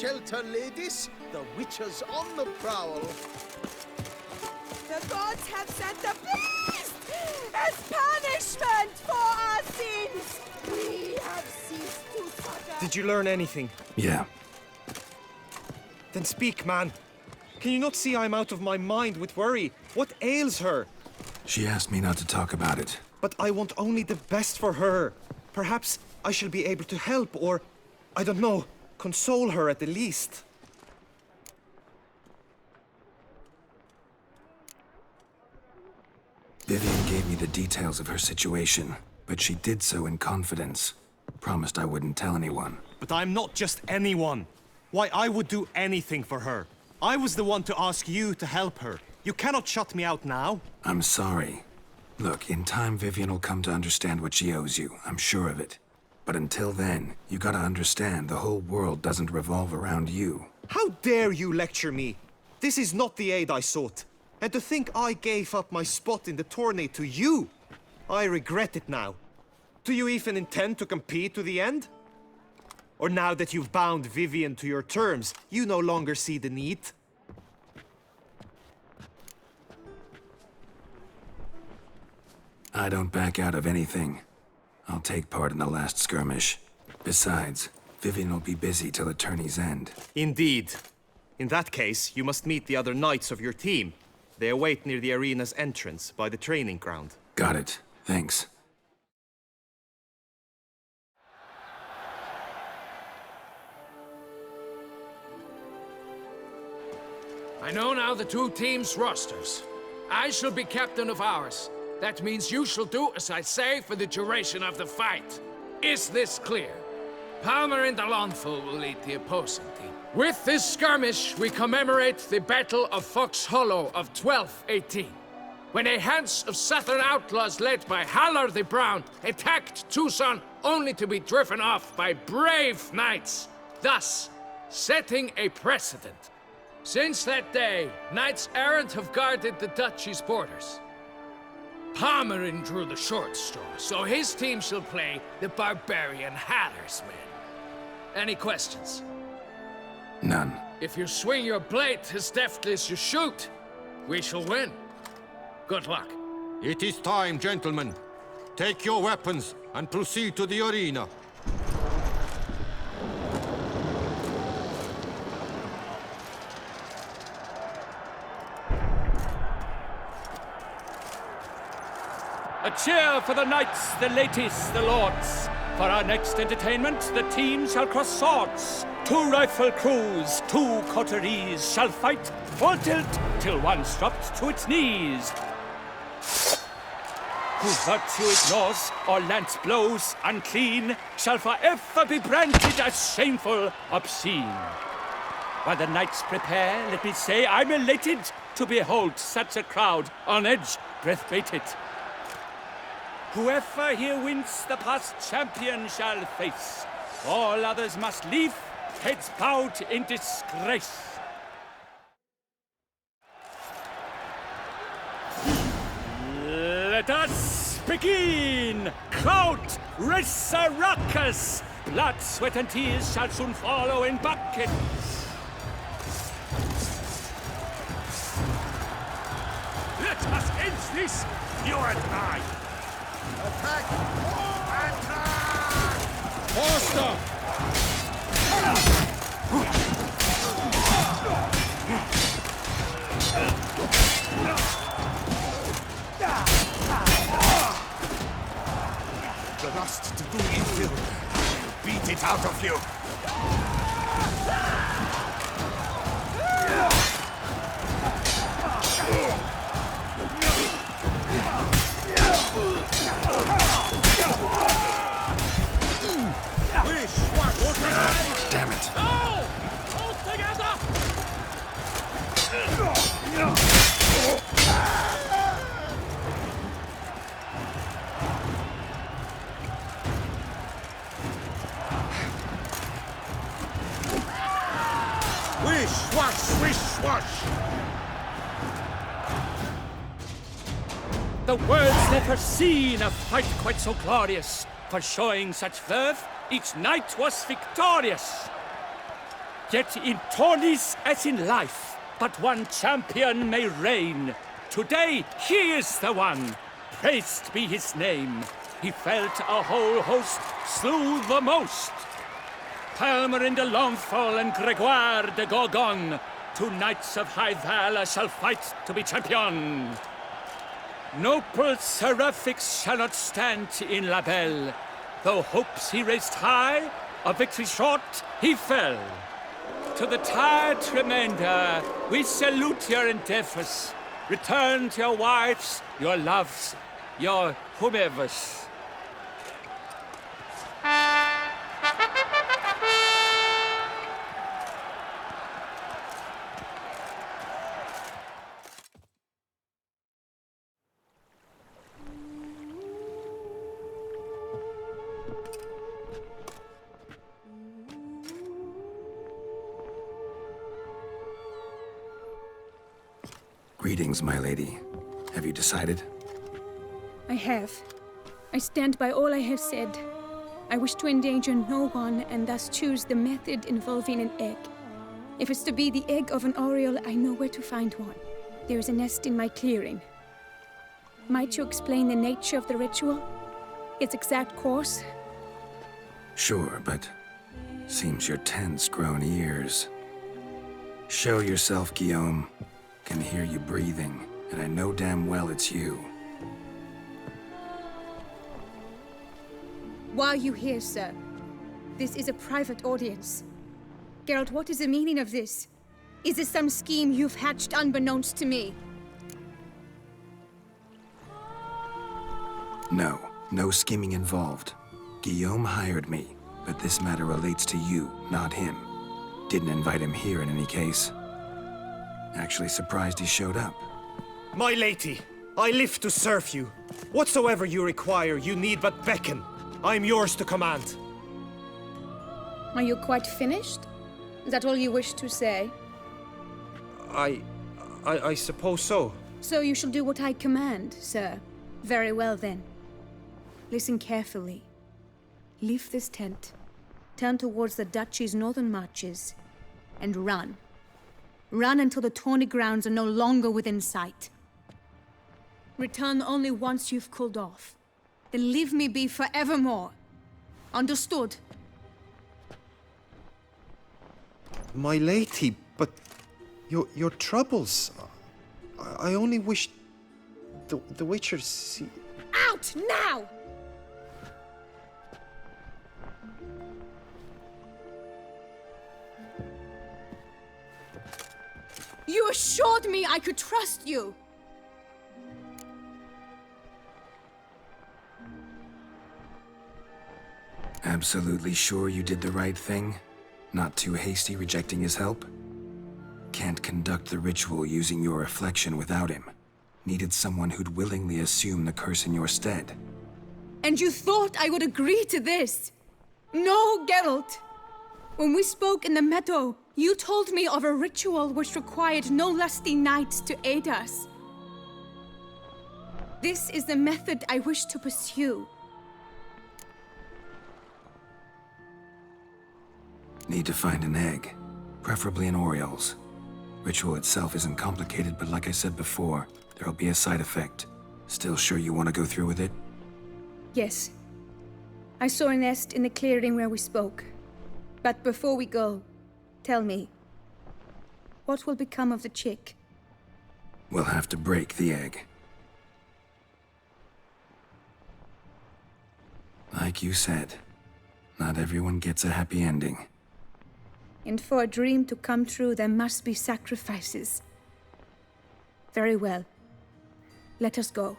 shelter, ladies. The Witcher's on the prowl. The gods have sent the beast as punishment for our sins. We have ceased to suffer. Did you learn anything? Yeah. Then speak, man. Can you not see I'm out of my mind with worry? What ails her? She asked me not to talk about it. But I want only the best for her. Perhaps I shall be able to help or, I don't know, console her at the least. Vivian gave me the details of her situation, but she did so in confidence. Promised I wouldn't tell anyone. But I'm not just anyone. Why, I would do anything for her. I was the one to ask you to help her. You cannot shut me out now. I'm sorry. Look, in time Vivian will come to understand what she owes you. I'm sure of it. But until then, you gotta understand the whole world doesn't revolve around you. How dare you lecture me? This is not the aid I sought. And to think I gave up my spot in the tourney to you. I regret it now. Do you even intend to compete to the end? Or now that you've bound Vivian to your terms, you no longer see the need? I don't back out of anything. I'll take part in the last skirmish. Besides, Vivian will be busy till the tourney's end. Indeed. In that case, you must meet the other knights of your team. They await near the arena's entrance, by the training ground. Got it. Thanks. I know now the two teams' rosters. I shall be captain of ours. That means you shall do as I say for the duration of the fight. Is this clear? Palmer and Alonfo will lead the opposing team. With this skirmish, we commemorate the Battle of Fox Hollow of 1218, when a Hans of Southern outlaws led by Halar the Brown attacked Tucson only to be driven off by brave knights, thus setting a precedent. Since that day, knights errant have guarded the duchy's borders. Palmerin drew the short straw, so his team shall play the barbarian Haller's men. Any questions? None. If you swing your blade as deftly as you shoot, we shall win. Good luck. It is time, gentlemen. Take your weapons and proceed to the arena. A cheer for the knights, the ladies, the lords. For our next entertainment, the team shall cross swords. Two rifle crews, two coteries shall fight full tilt till one's dropped to its knees. Who virtue ignores or lance blows unclean shall forever be branded as shameful, obscene. While the knights prepare, let me say I'm elated to behold such a crowd on edge, breath baited. Whoever here wins the past champion shall face. All others must leave, heads bowed in disgrace. Let us begin! Crowd, race a ruckus! Blood, sweat, and tears shall soon follow in buckets. Let us end this, you and I! Attack! Attack! Faster! The lust to do evil. Beat it out of you. Damn it. Go! Hold together! Wish, wash, wish, wash. The world's never seen a fight quite so glorious. For showing such verve, each knight was victorious. Yet in tourneys as in life, but one champion may reign. Today, he is the one. Praised be his name. He felt a whole host, slew the most. Palmerin de Longfall and Gregoire de Gorgon, two knights of high valor shall fight to be champion. Noble seraphics shall not stand in La Belle. Though hopes he raised high, of victory short he fell. To the tired remainder, we salute your endeavors. Return to your wives, your loves, your whomevers. Greetings, my lady. Have you decided? I have. I stand by all I have said. I wish to endanger no one and thus choose the method involving an egg. If it's to be the egg of an oriole, I know where to find one. There is a nest in my clearing. Might you explain the nature of the ritual? Its exact course? Sure, but seems your tent's grown ears. Show yourself, Guillaume. Can hear you breathing, and I know damn well it's you. Why are you here, sir? This is a private audience. Geralt, what is the meaning of this? Is this some scheme you've hatched unbeknownst to me? No scheming involved. Guillaume hired me, but this matter relates to you, not him. Didn't invite him here in any case. Actually surprised he showed up. My lady, I live to serve you. Whatsoever you require, you need but beckon. I am yours to command. Are you quite finished? Is that all you wish to say? I suppose so. So you shall do what I command, sir. Very well, then. Listen carefully. Leave this tent, turn towards the Duchy's northern marches, and run. Run until the Tawny grounds are no longer within sight. Return only once you've cooled off. Then leave me be forevermore. Understood? My lady, but your troubles. I only wish the Witcher see. Out now! You assured me I could trust you! Absolutely sure you did the right thing? Not too hasty rejecting his help? Can't conduct the ritual using your reflection without him. Needed someone who'd willingly assume the curse in your stead. And you thought I would agree to this? No, Geralt! When we spoke in the meadow, you told me of a ritual which required no lusty knights to aid us. This is the method I wish to pursue. Need to find an egg, preferably an oriole's. Ritual itself isn't complicated, but like I said before, there'll be a side effect. Still sure you want to go through with it? Yes. I saw a nest in the clearing where we spoke. But before we go, tell me, what will become of the chick? We'll have to break the egg. Like you said, not everyone gets a happy ending. And for a dream to come true, there must be sacrifices. Very well. Let us go.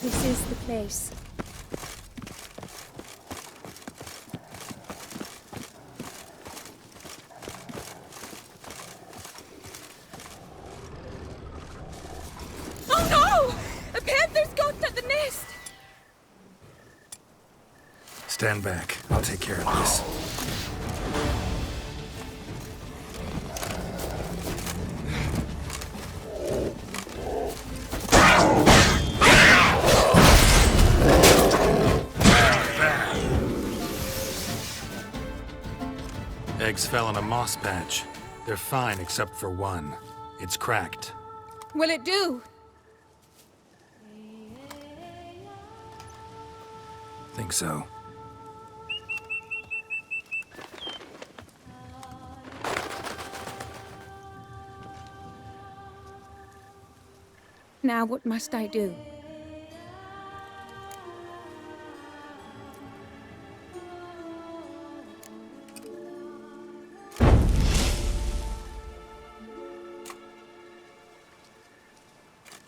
This is the place. Stand back. I'll take care of this. Eggs fell on a moss patch. They're fine except for one. It's cracked. Will it do? Think so. Now what must I do?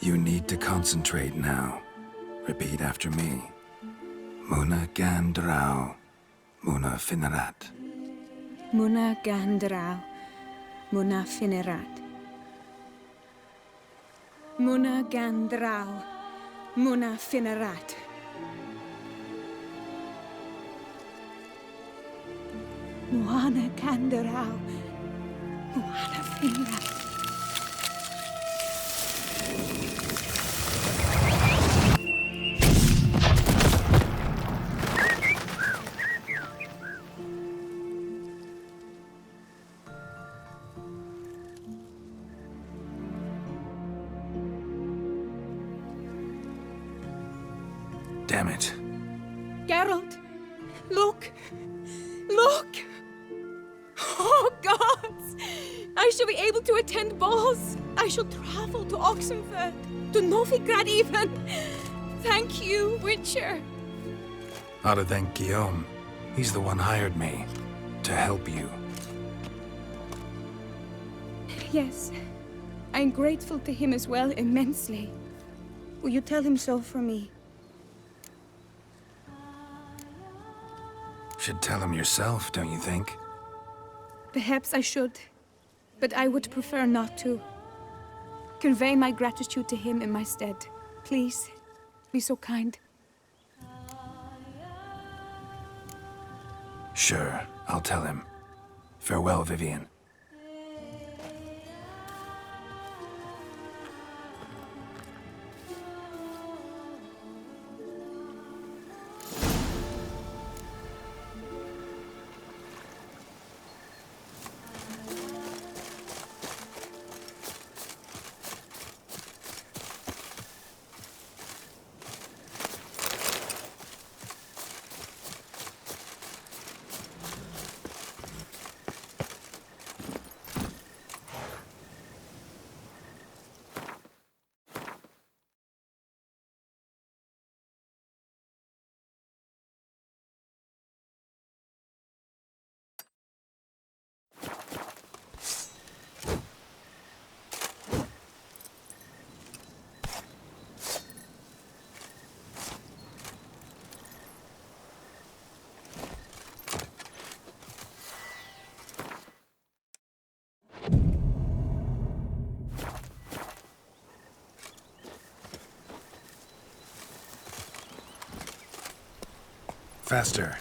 You need to concentrate now. Repeat after me. Muna Gandrau, Muna Finerat. Muna Gandrau, Muna Finerat. Muna Gandrau, Muna Finerat. Muana Gandrau, Muana Finerat. Damn it. Geralt, look! Look! Oh, gods! I shall be able to attend balls. I shall travel to Oxenfurt, to Novigrad even. Thank you, Witcher. Ought to thank Guillaume. He's the one hired me. To help you. Yes, I'm grateful to him as well, immensely. Will you tell him so for me? Should tell him yourself, don't you think? Perhaps I should, but I would prefer not to. Convey my gratitude to him in my stead. Please, be so kind. Sure, I'll tell him. Farewell, Vivian. Faster.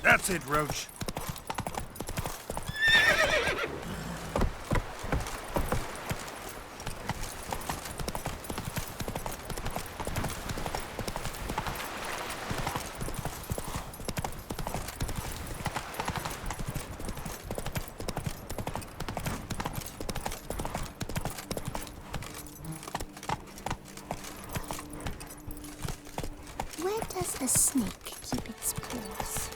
That's it, Roach. a snake keep its paws.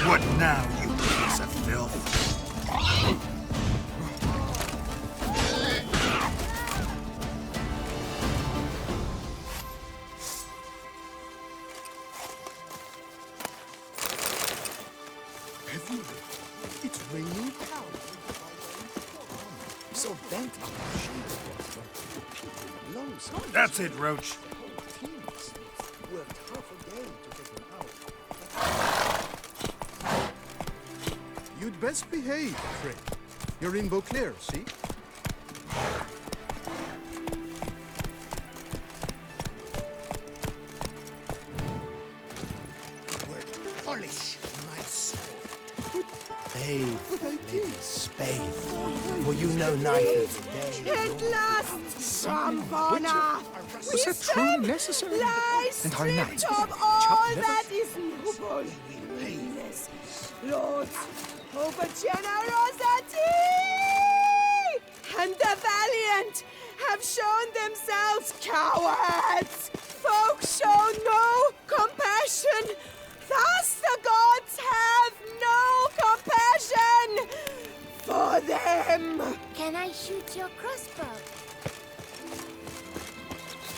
What now, you piece of filth? It's raining cow. So bent on the That's it, Roach. Worked half a day to get him out. You'd best behave, Fred. You're in Beauclair, see? Polish my sword. Bathe, ladies, bathe. For you know neither today. At last, Rampana! Was that truly necessary? Lies And our knights stripped of chopped all liver? that is noble. Yes, lords, over generosity and the valiant have shown themselves cowards. Folk show no compassion. Thus the gods have no compassion for them. Can I shoot your crossbow?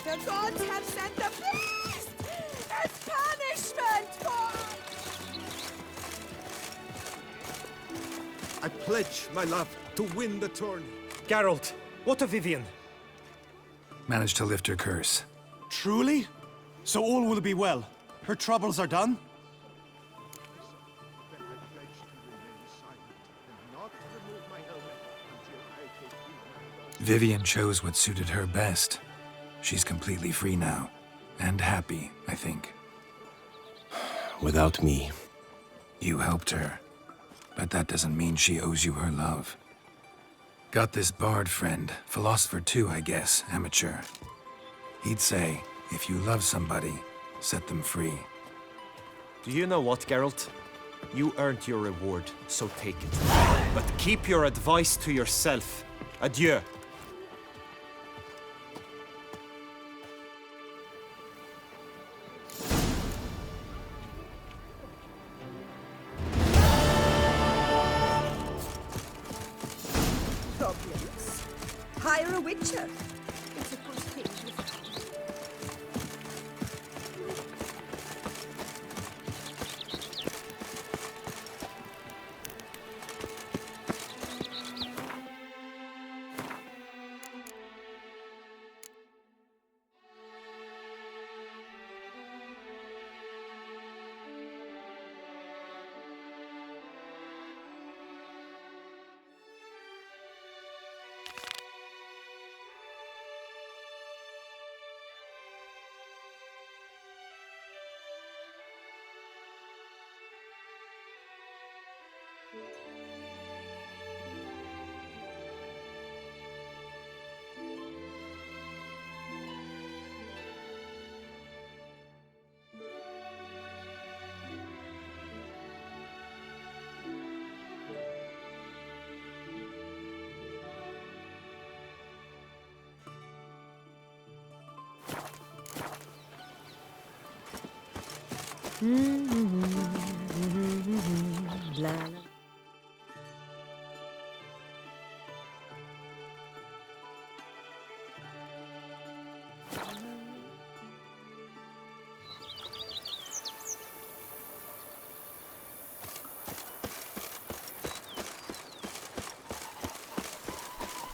The gods have sent the beast as punishment for... I pledge my love to win the tourney. Geralt, what of Vivian? Managed to lift her curse. Truly? So all will be well. Her troubles are done? Vivian chose what suited her best. She's completely free now. And happy, I think. Without me. You helped her. But that doesn't mean she owes you her love. Got this bard friend, philosopher too, I guess, amateur. He'd say, if you love somebody, set them free. Do you know what, Geralt? You earned your reward, so take it. But keep your advice to yourself. Adieu. Problems. Hire a witcher. It's a good thing.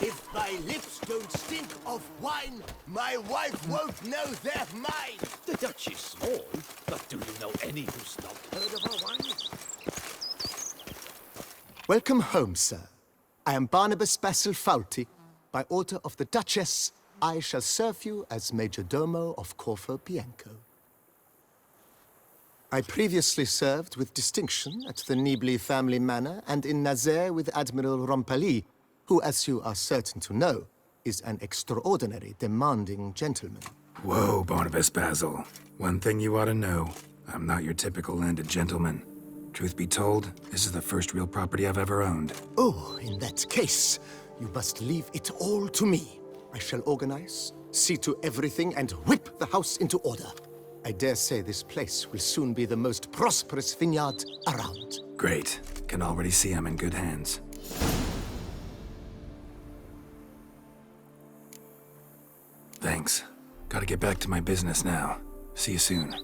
If my lips don't stink of wine, my wife won't know they're mine. The Dutch is small, but do you know any who's not heard of our wines? Welcome home, sir. I am Barnabas Basil Fawlty. By order of the Duchess, I shall serve you as Major Domo of Corfu Bianco. I previously served with distinction at the Nibley family manor and in Nazaire with Admiral Rompali, who, as you are certain to know, is an extraordinary demanding gentleman. Whoa, Barnabas Basil. One thing you ought to know. I'm not your typical landed gentleman. Truth be told, this is the first real property I've ever owned. Oh, in that case, you must leave it all to me. I shall organize, see to everything, and whip the house into order. I dare say this place will soon be the most prosperous vineyard around. Great. Can already see I'm in good hands. Thanks. Gotta get back to my business now. See you soon.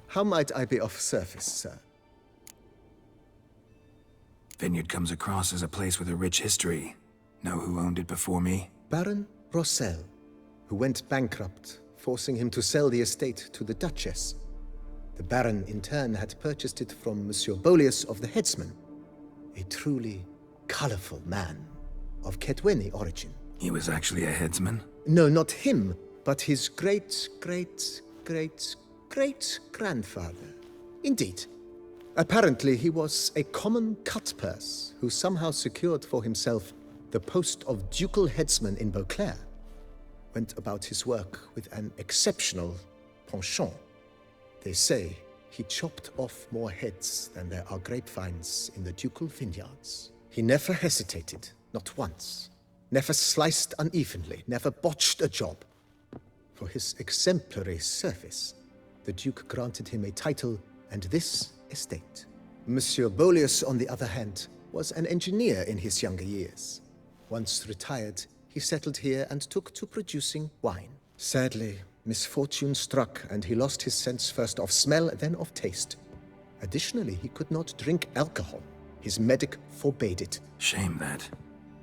How might I be of service, sir? Vineyard comes across as a place with a rich history. Know who owned it before me? Baron Rossel, who went bankrupt, forcing him to sell the estate to the Duchess. The Baron, in turn, had purchased it from Monsieur Bolius of the Headsman, a truly colorful man of Ketweni origin. He was actually a headsman? No, not him, but his great-grandfather. Indeed. Apparently, he was a common cutpurse who somehow secured for himself the post of ducal headsman in Beauclair. Went about his work with an exceptional penchant. They say he chopped off more heads than there are grapevines in the ducal vineyards. He never hesitated, not once. Never sliced unevenly, never botched a job. For his exemplary service, the Duke granted him a title and this estate. Monsieur Bolius, on the other hand, was an engineer in his younger years. Once retired, he settled here and took to producing wine. Sadly, misfortune struck and he lost his sense first of smell, then of taste. Additionally, he could not drink alcohol. His medic forbade it. Shame that.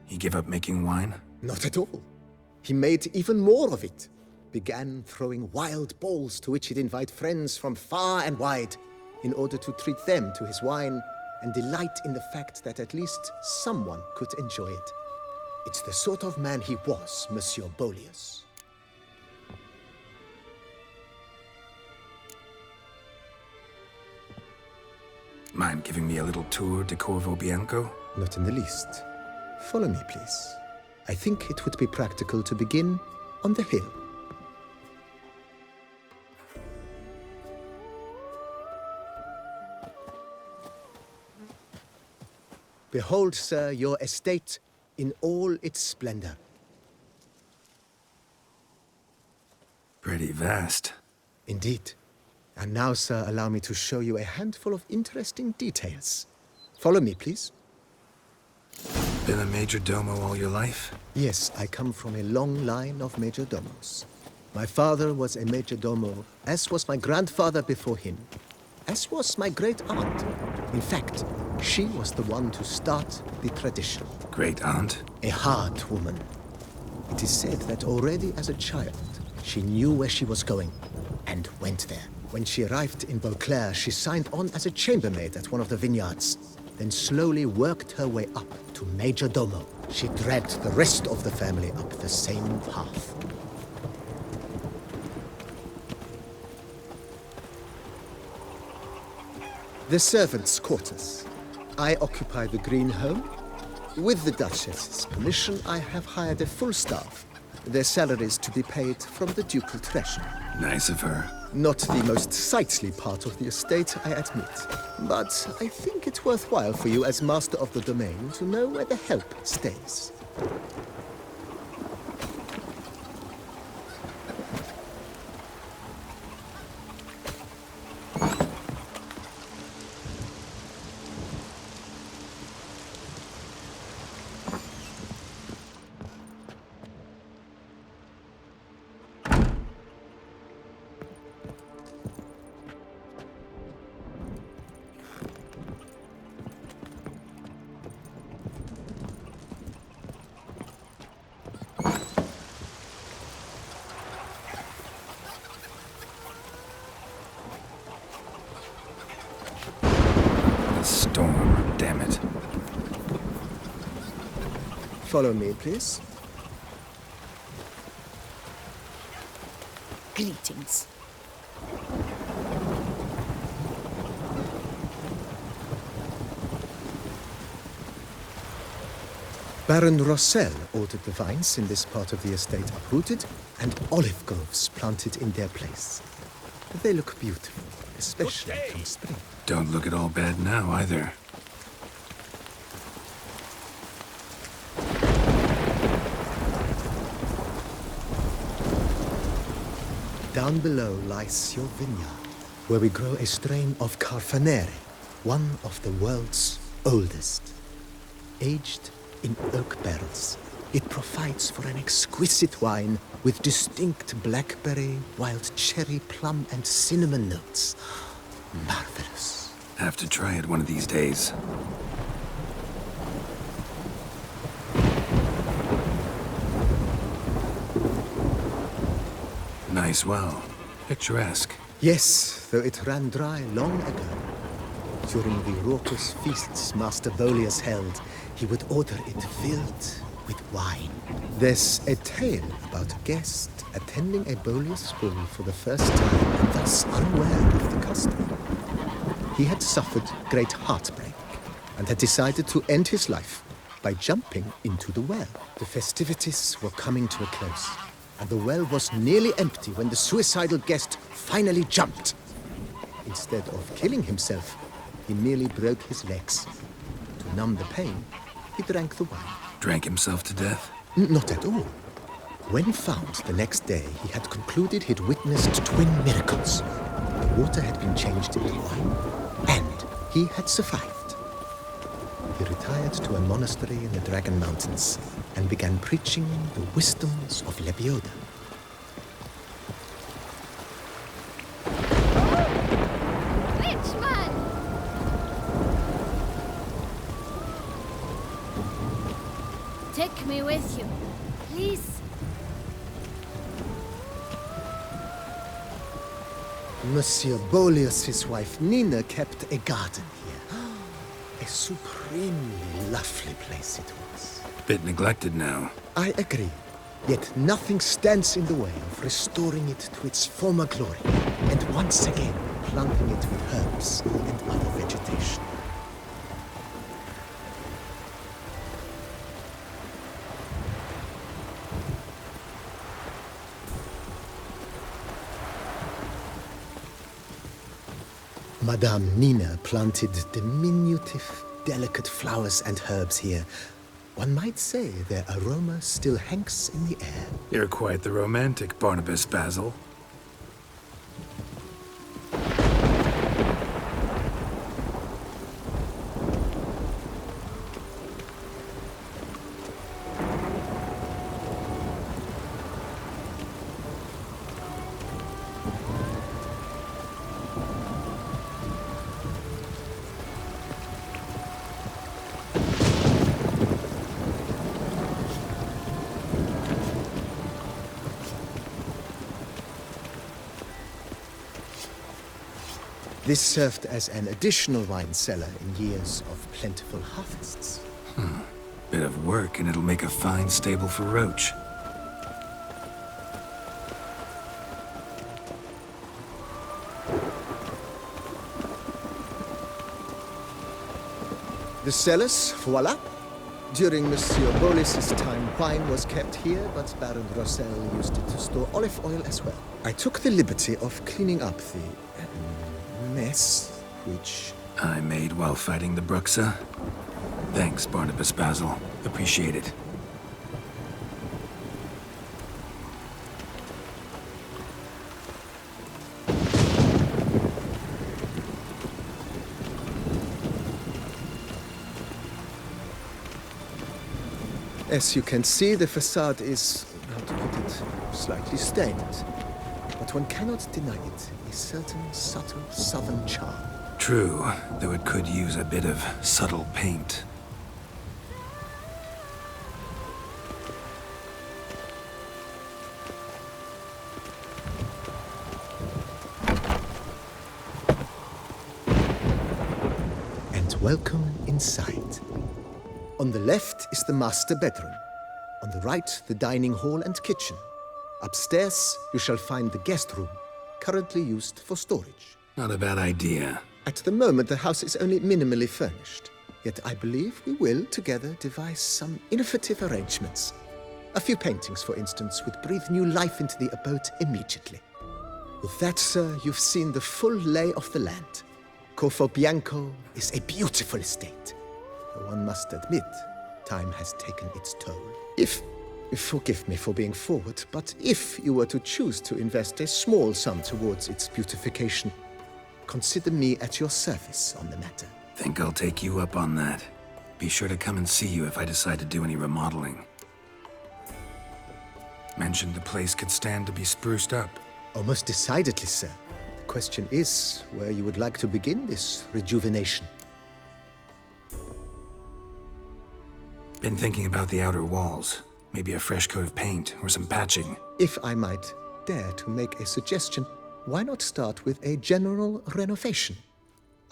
He gave up making wine? Not at all. He made even more of it. Began throwing wild balls to which he'd invite friends from far and wide in order to treat them to his wine and delight in the fact that at least someone could enjoy it. It's the sort of man he was, Monsieur Bolius. Mind giving me a little tour de Corvo Bianco? Not in the least. Follow me, please. I think it would be practical to begin on the hill. Behold, sir, your estate in all its splendor. Pretty vast. Indeed. And now, sir, allow me to show you a handful of interesting details. Follow me, please. Been a major domo all your life? Yes, I come from a long line of major domos. My father was a major domo, as was my grandfather before him, as was my great-aunt. In fact, she was the one to start the tradition. Great-aunt? A hard woman. It is said that already as a child, she knew where she was going, and went there. When she arrived in Beauclair, she signed on as a chambermaid at one of the vineyards, then slowly worked her way up to major domo. She dragged the rest of the family up the same path. The servants' quarters. I occupy the green home. With the Duchess's permission, I have hired a full staff. Their salaries to be paid from the ducal treasury. Nice of her. Not the most sightly part of the estate, I admit. But I think it's worthwhile for you as master of the domain to know where the help stays. Storm, damn it. Follow me, please. Greetings. Baron Rossel ordered the vines in this part of the estate uprooted and olive groves planted in their place. They look beautiful, especially from spring. Don't look at all bad now, either. Down below lies your vineyard, where we grow a strain of Carfanere, one of the world's oldest. Aged in oak barrels, it provides for an exquisite wine with distinct blackberry, wild cherry, plum, and cinnamon notes. Marvelous. Have to try it one of these days. Nice well. Picturesque. Yes, though it ran dry long ago. During the raucous feasts Master Bolius held, he would order it filled with wine. There's a tale about a guest attending a Bolius ball for the first time and thus unaware of the custom. He had suffered great heartbreak and had decided to end his life by jumping into the well. The festivities were coming to a close, and the well was nearly empty when the suicidal guest finally jumped. Instead of killing himself, he merely broke his legs. To numb the pain, he drank the wine. Drank himself to death? Not at all. When found the next day, he had concluded he'd witnessed twin miracles. The water had been changed into wine, and he had survived. He retired to a monastery in the Dragon Mountains and began preaching the wisdoms of Lebioda. Take me with you, please. Monsieur Bolius' wife Nina kept a garden here. A supremely lovely place it was. Bit neglected now. I agree. Yet nothing stands in the way of restoring it to its former glory, and once again planting it with herbs and other vegetation. Madame Nina planted diminutive, delicate flowers and herbs here. One might say their aroma still hangs in the air. You're quite the romantic, Barnabas Basil. This served as an additional wine cellar in years of plentiful harvests. Bit of work and it'll make a fine stable for Roach. The cellars, voila. During Monsieur Bolis's time, wine was kept here, but Baron Rossel used it to store olive oil as well. I took the liberty of cleaning up the mess, which I made while fighting the Bruxa. Thanks, Barnabas Basil. Appreciate it. As you can see, the facade is, how to put it, slightly stained. But one cannot deny it, a certain subtle southern charm. True, though it could use a bit of subtle paint. And welcome inside. On the left is the master bedroom. On the right, the dining hall and kitchen. Upstairs, you shall find the guest room, currently used for storage. Not a bad idea. At the moment, the house is only minimally furnished. Yet I believe we will, together, devise some innovative arrangements. A few paintings, for instance, would breathe new life into the abode immediately. With that, sir, you've seen the full lay of the land. Corvo Bianco is a beautiful estate. Though one must admit, time has taken its toll. Forgive me for being forward, but if you were to choose to invest a small sum towards its beautification, consider me at your service on the matter. Think I'll take you up on that. Be sure to come and see you if I decide to do any remodeling. Mentioned the place could stand to be spruced up. Oh, most decidedly, sir. The question is where you would like to begin this rejuvenation. Been thinking about the outer walls. Maybe a fresh coat of paint or some patching. If I might dare to make a suggestion, why not start with a general renovation?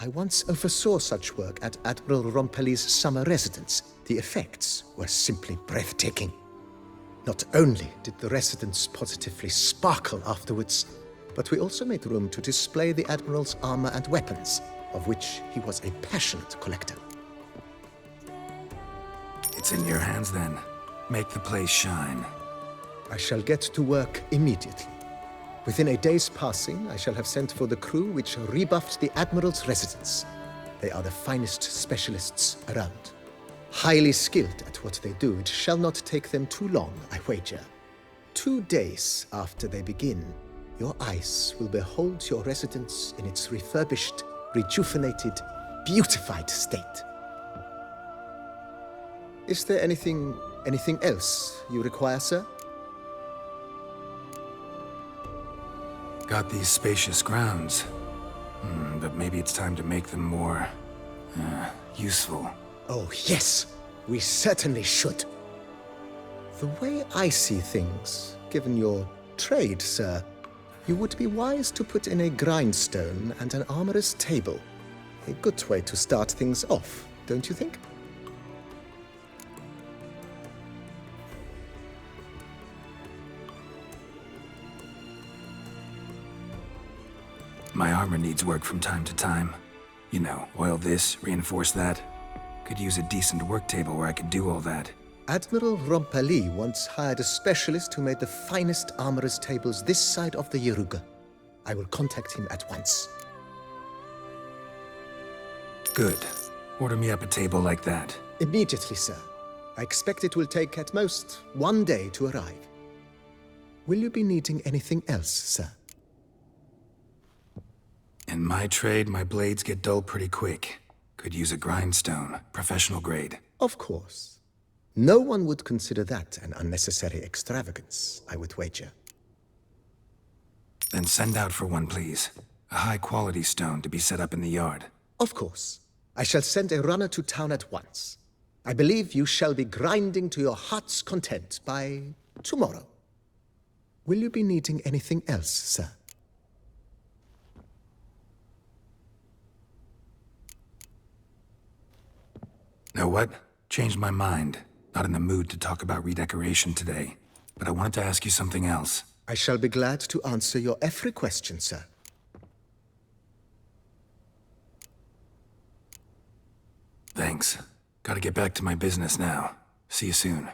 I once oversaw such work at Admiral Rompelli's summer residence. The effects were simply breathtaking. Not only did the residence positively sparkle afterwards, but we also made room to display the Admiral's armor and weapons, of which he was a passionate collector. It's in your hands then. Make the place shine. I shall get to work immediately. Within a day's passing, I shall have sent for the crew which rebuffed the Admiral's residence. They are the finest specialists around. Highly skilled at what they do, it shall not take them too long, I wager. 2 days after they begin, your eyes will behold your residence in its refurbished, rejuvenated, beautified state. Is there anything else you require, sir? Got these spacious grounds. But maybe it's time to make them more... useful. Oh, yes! We certainly should. The way I see things, given your trade, sir, you would be wise to put in a grindstone and an armorer's table. A good way to start things off, don't you think? My armor needs work from time to time. You know, oil this, reinforce that. Could use a decent work table where I could do all that. Admiral Rompelli once hired a specialist who made the finest armorer's tables this side of the Yaruga. I will contact him at once. Good. Order me up a table like that. Immediately, sir. I expect it will take at most 1 day to arrive. Will you be needing anything else, sir? In my trade, my blades get dull pretty quick. Could use a grindstone, professional grade. Of course. No one would consider that an unnecessary extravagance, I would wager. Then send out for one, please. A high-quality stone to be set up in the yard. Of course. I shall send a runner to town at once. I believe you shall be grinding to your heart's content by tomorrow. Will you be needing anything else, sir? Know what? Changed my mind. Not in the mood to talk about redecoration today. But I wanted to ask you something else. I shall be glad to answer your every question, sir. Thanks. Gotta get back to my business now. See you soon.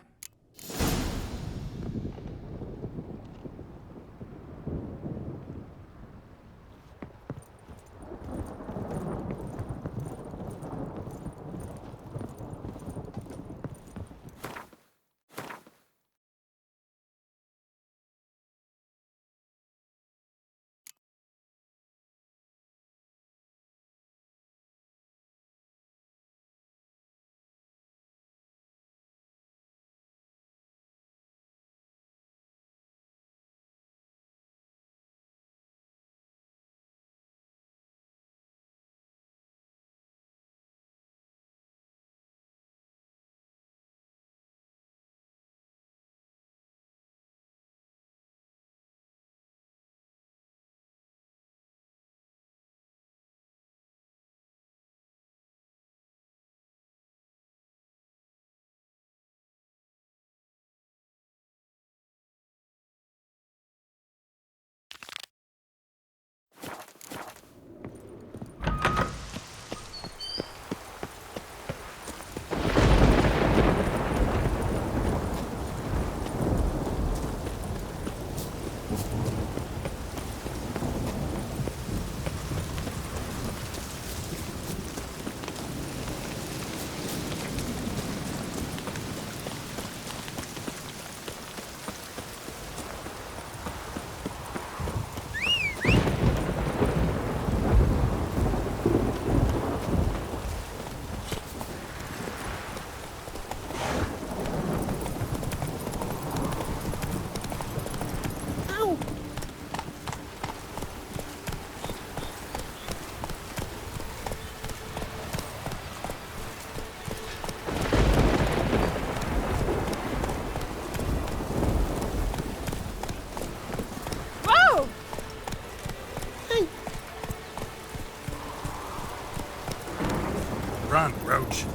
Run, Roach.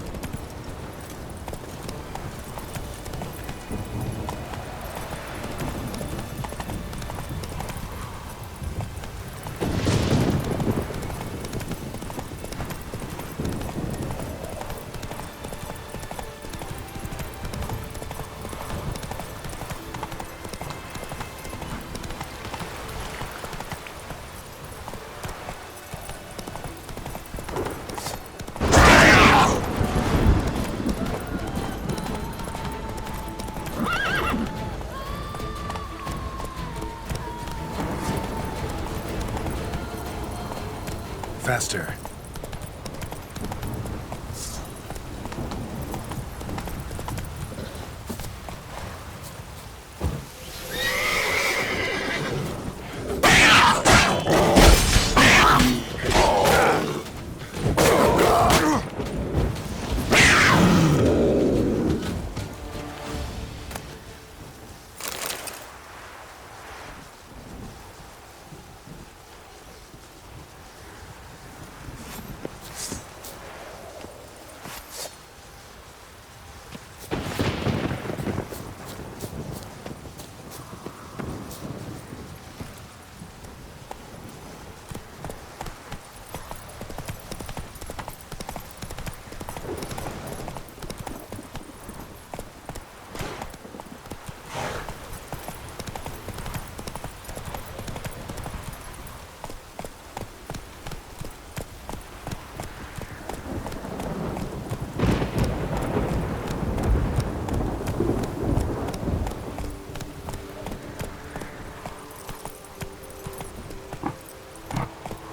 Faster.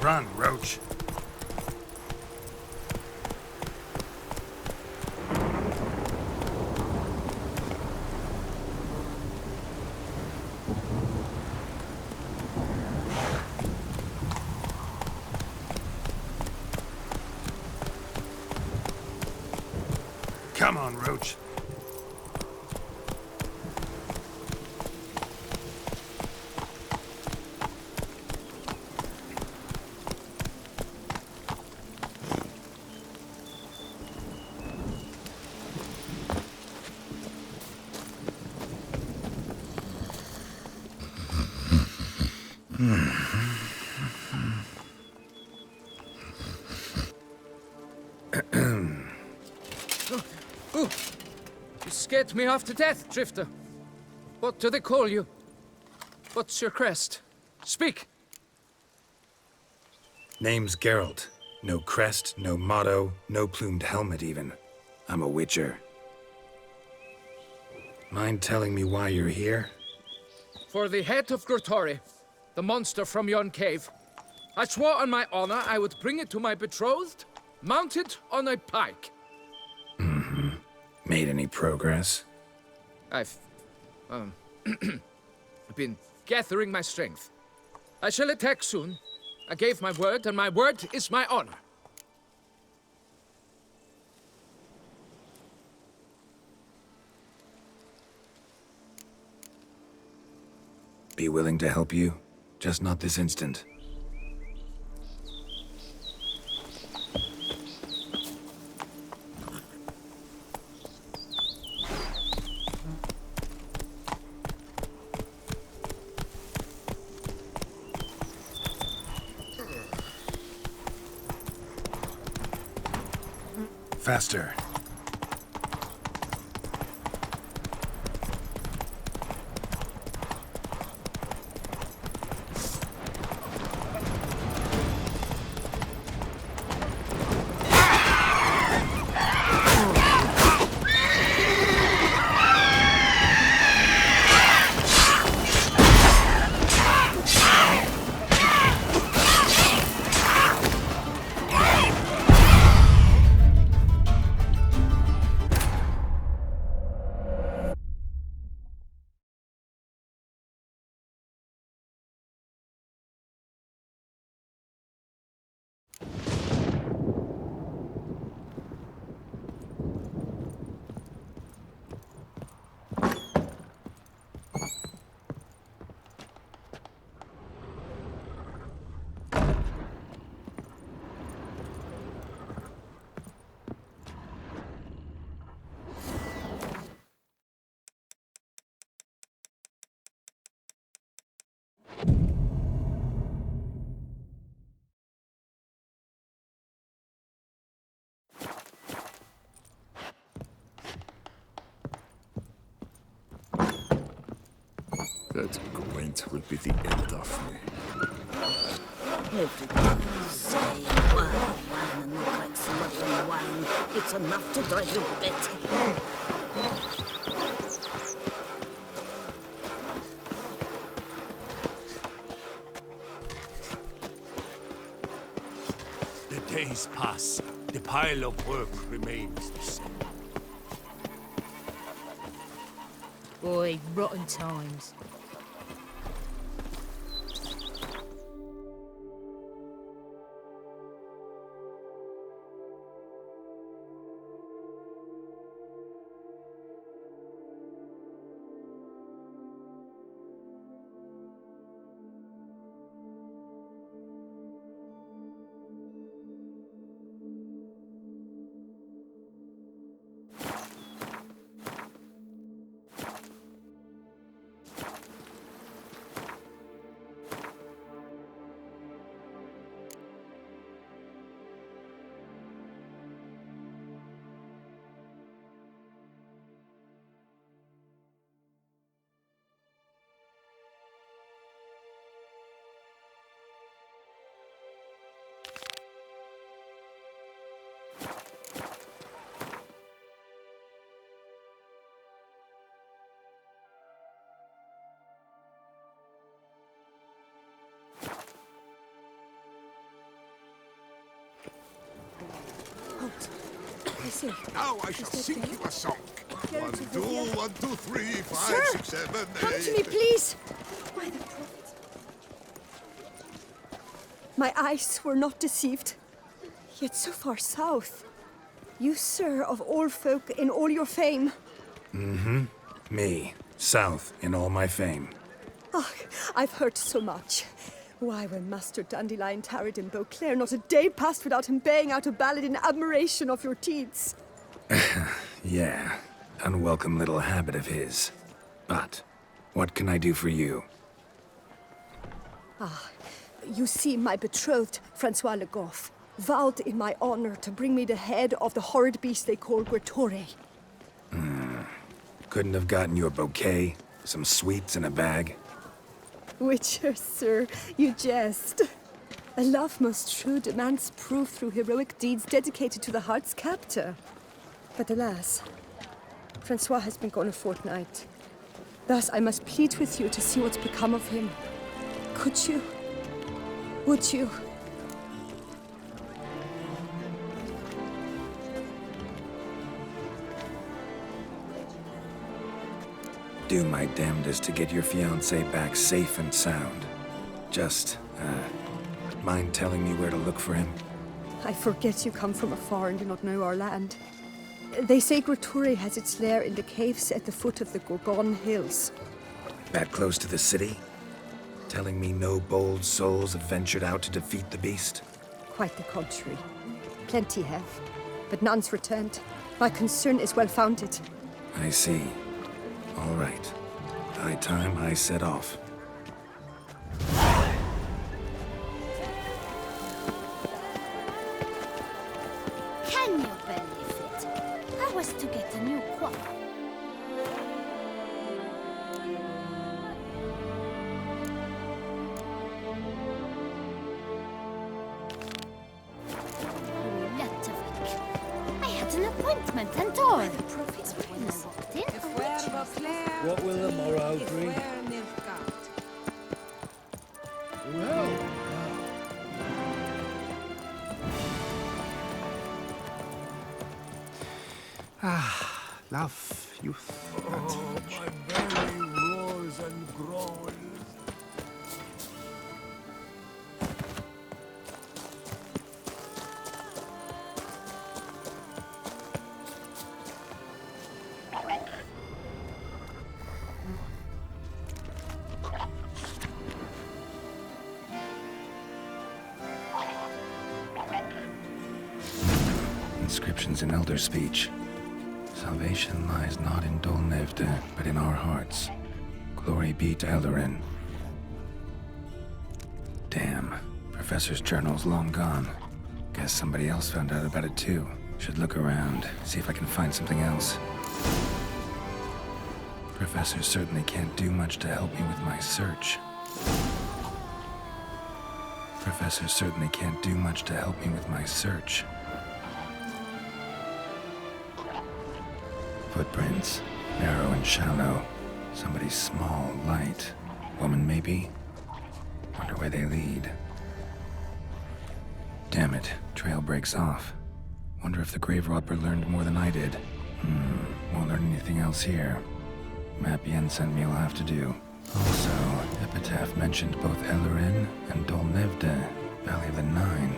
Run, Roach. Come on, Roach. scared me half to death, Drifter. What do they call you? What's your crest? Speak! Name's Geralt. No crest, no motto, no plumed helmet even. I'm a witcher. Mind telling me why you're here? For the head of Grottori, the monster from yon cave. I swore on my honor I would bring it to my betrothed, mounted on a pike. Mm-hmm. Made any progress? I've been gathering my strength. I shall attack soon. I gave my word, and my word is my honor. Be willing to help you? Just not this instant. Faster. That Gwent will be the end of me. Everybody's saying wine and look like smuggling wine. It's enough to drive you batty. The days pass. The pile of work remains the same. Boy, rotten times. Now I shall sing you a song. 1, 2, 1, 2, 3, 5, Sir, 6, 7, 8. Come to me, please. By the prophets. My eyes were not deceived. Yet so far south. You, sir, of all folk in all your fame. Mm-hmm. Me, south in all my fame. Oh, I've heard so much. Why, when Master Dandelion tarried in Beauclair, not a day passed without him baying out a ballad in admiration of your deeds. Yeah, unwelcome little habit of his. But, what can I do for you? Ah, you see, my betrothed, Francois Le Goff, vowed in my honor to bring me the head of the horrid beast they call Grottori. Couldn't have gotten you a bouquet, some sweets in a bag? Witcher, sir, you jest. A love most true demands proof through heroic deeds dedicated to the heart's captor. But alas, Francois has been gone a fortnight. Thus I must plead with you to see what's become of him. Could you? Would you? Do my damnedest to get your fiancé back safe and sound. Just, mind telling me where to look for him? I forget you come from afar and do not know our land. They say Groturi has its lair in the caves at the foot of the Gorgon Hills. That close to the city? Telling me no bold souls have ventured out to defeat the beast? Quite the contrary. Plenty have, but none's returned. My concern is well founded. I see. All right. High time I set off. Can you believe it? I was to get a new quaff. Ludovic. I had an appointment and all. The prophet's when I walked in. What will the morrow bring? Well. Love, youth, My belly roars and growls. Inscriptions in Elder speech. Salvation lies not in Dol Nevde, but in our hearts. Glory be to Eldarin. Damn. Professor's journal's long gone. Guess somebody else found out about it too. Should look around, see if I can find something else. Professor certainly can't do much to help me with my search. Professor certainly can't do much to help me with my search. Footprints, narrow and shallow. Somebody small, light. Woman, maybe? Wonder where they lead. Damn it, trail breaks off. Wonder if the grave robber learned more than I did. Won't learn anything else here. Map Yen sent me will have to do. Also, Epitaph mentioned both Eldarin and Dol Nevde, Valley of the Nine.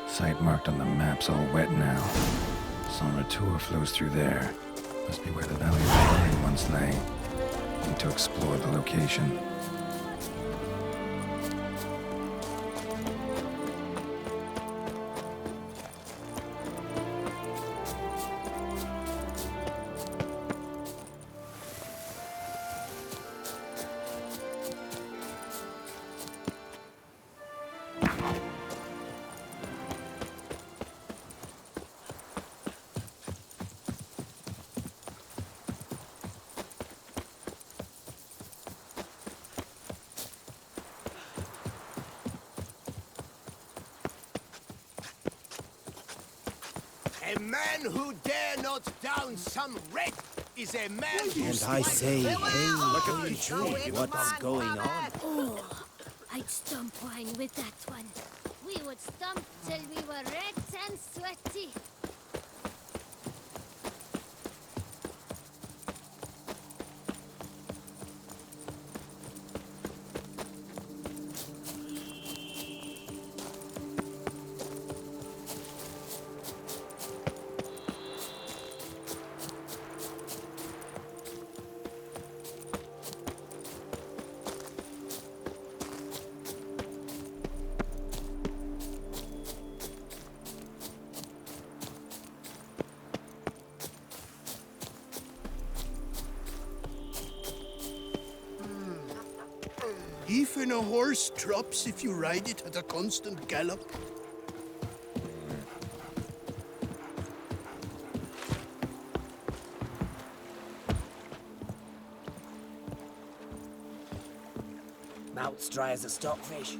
Site marked on the map's all wet now. San Retour flows through there. Must be where the Valley of the Nine once lay. Need to explore the location. A man who dare not down some wreck is a man who... And I say, hey, look at the tree. What's going on? Oh, I'd stomp wine with that one. We would stomp till we were red and sweaty. Even a horse drops if you ride it at a constant gallop. Mouth's dry as a stockfish.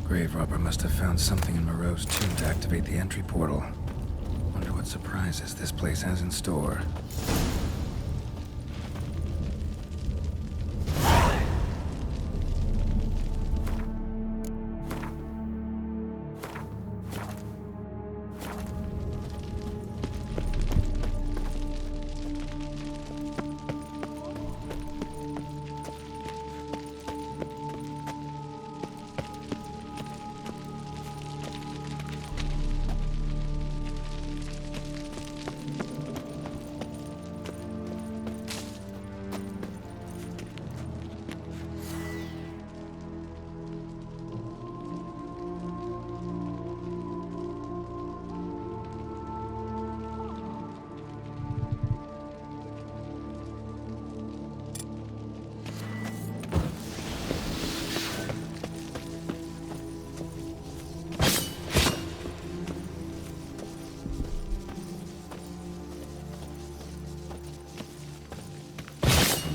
Grave robber must have found something in Moreau's tomb to activate the entry portal. Wonder what surprises this place has in store.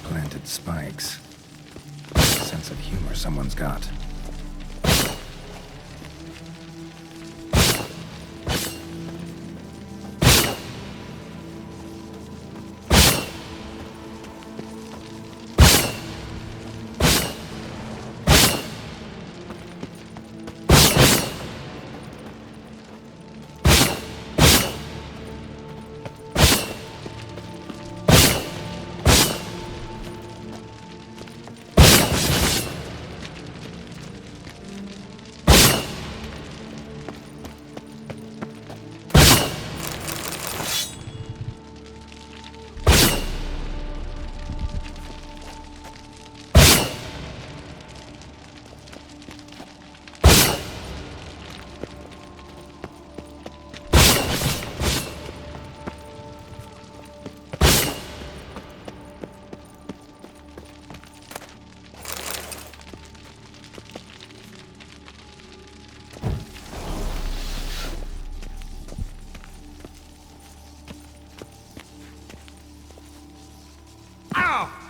Implanted spikes. Sense of humor someone's got. Ow!